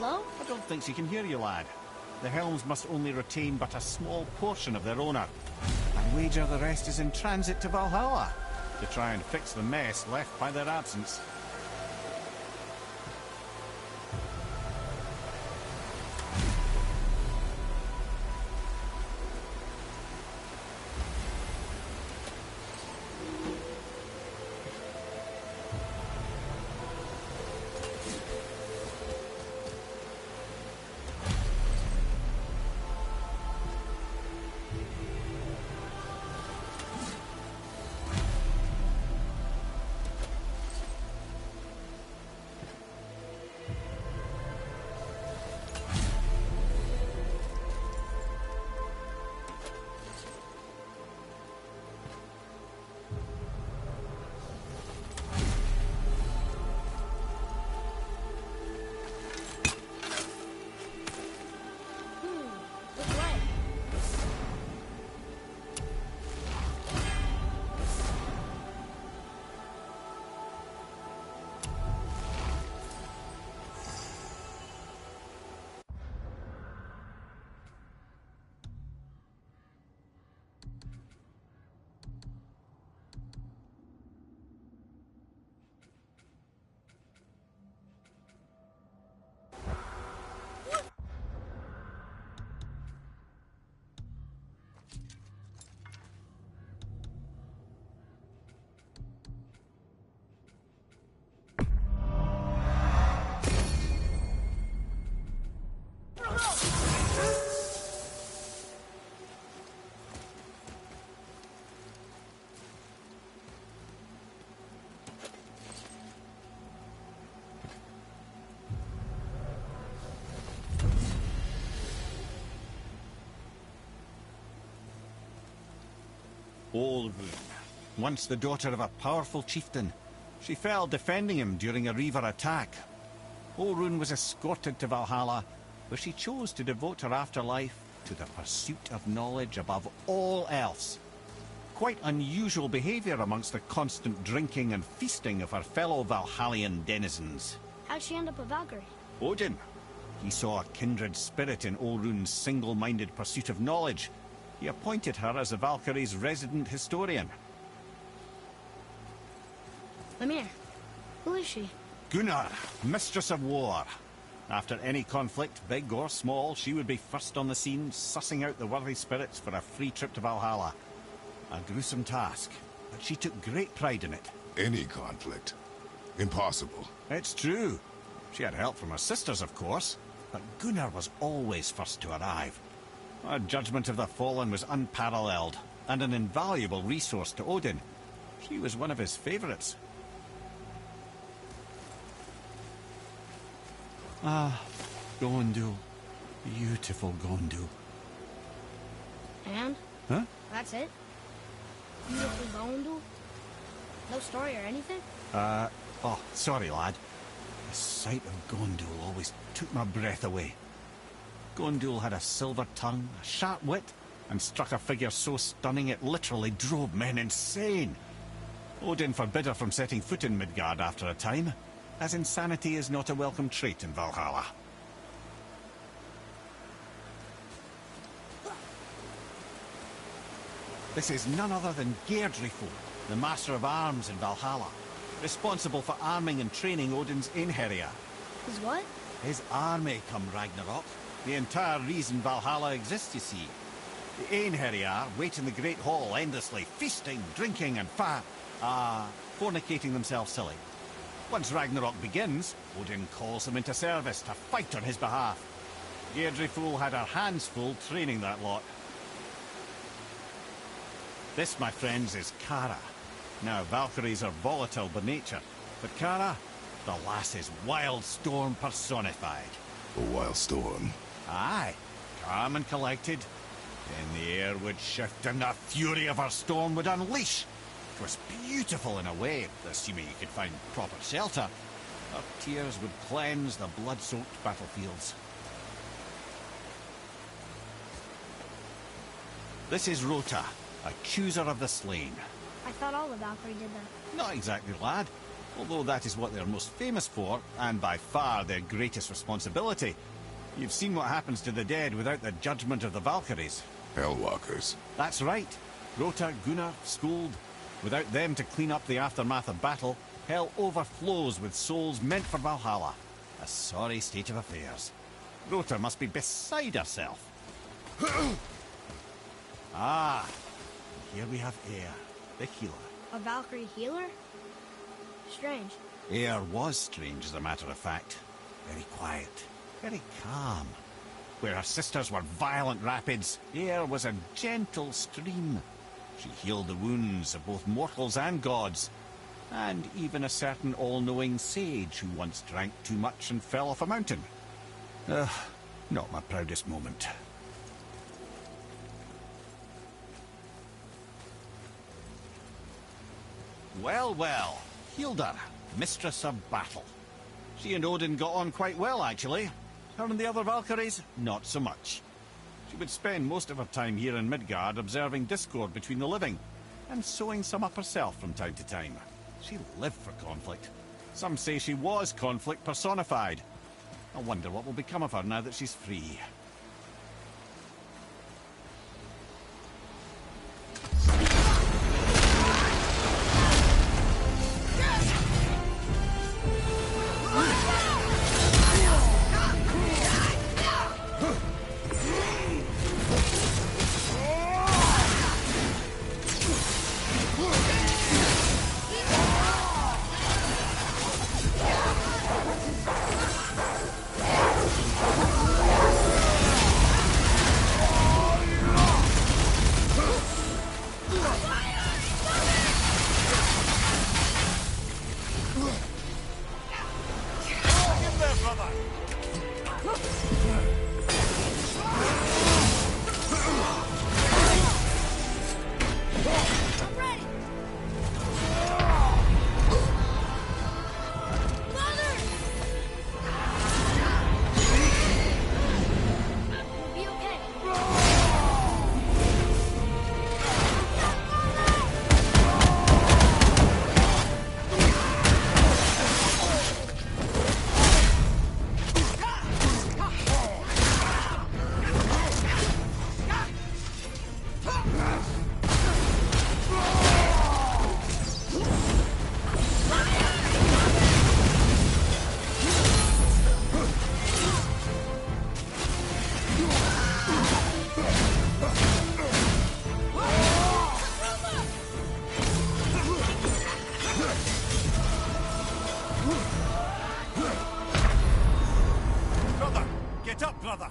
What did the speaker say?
Hello? I don't think she can hear you, lad. The helms must only retain but a small portion of their owner. I wager the rest is in transit to Valhalla to try and fix the mess left by their absence. Olrun, once the daughter of a powerful chieftain. She fell defending him during a Reaver attack. Olrun was escorted to Valhalla, where she chose to devote her afterlife to the pursuit of knowledge above all else. Quite unusual behavior amongst the constant drinking and feasting of her fellow Valhallian denizens. How'd she end up a Valkyrie? Odin. He saw a kindred spirit in Olrun's single-minded pursuit of knowledge. He appointed her as the Valkyrie's resident historian. Lemire, who is she? Gunnar, mistress of war. After any conflict, big or small, she would be first on the scene, sussing out the worthy spirits for a free trip to Valhalla. A gruesome task, but she took great pride in it. Any conflict? Impossible. It's true. She had help from her sisters, of course, but Gunnar was always first to arrive. Her judgment of the fallen was unparalleled, and an invaluable resource to Odin. She was one of his favourites. Ah, Gondul. Beautiful Gondul. And? Huh? That's it? Beautiful Gondul? No story or anything? Oh, sorry, lad. The sight of Gondul always took my breath away. Gondul had a silver tongue, a sharp wit, and struck a figure so stunning it literally drove men insane. Odin forbid her from setting foot in Midgard after a time, as insanity is not a welcome trait in Valhalla. This is none other than Geirdriful, the master of arms in Valhalla, responsible for arming and training Odin's Einherjar. His what? His army come Ragnarok. The entire reason Valhalla exists, you see. The Einherjar wait in the Great Hall endlessly, feasting, drinking, and fornicating themselves silly. Once Ragnarok begins, Odin calls them into service to fight on his behalf. Geirdriful had her hands full training that lot. This, my friends, is Kara. Now, Valkyries are volatile by nature, but Kara, the lass is Wild Storm personified. A wild storm? Aye, calm and collected. Then the air would shift and the fury of her storm would unleash. It was beautiful in a way, assuming you could find proper shelter. Her tears would cleanse the blood-soaked battlefields. This is Rota, accuser of the slain. I thought all the Valkyrie did that. Not exactly, lad. although that is what they're most famous for, and by far their greatest responsibility. You've seen what happens to the dead without the judgment of the Valkyries. Hellwalkers. That's right. Rota, Gunnar, Skuld. Without them to clean up the aftermath of battle, hell overflows with souls meant for Valhalla. A sorry state of affairs. Rota must be beside herself. Ah, here we have Eir, the healer. A Valkyrie healer? Strange. Eir was strange, as a matter of fact. Very quiet, very calm. Where her sisters were violent rapids, Eir was a gentle stream. She healed the wounds of both mortals and gods, and even a certain all-knowing sage who once drank too much and fell off a mountain. Not my proudest moment. Well, well. Hilda, mistress of battle. She and Odin got on quite well, actually. Her and the other Valkyries, not so much. She would spend most of her time here in Midgard observing discord between the living, and sewing some up herself from time to time. She lived for conflict. Some say she was conflict personified. I wonder what will become of her now that she's free. Brother! Get up, brother!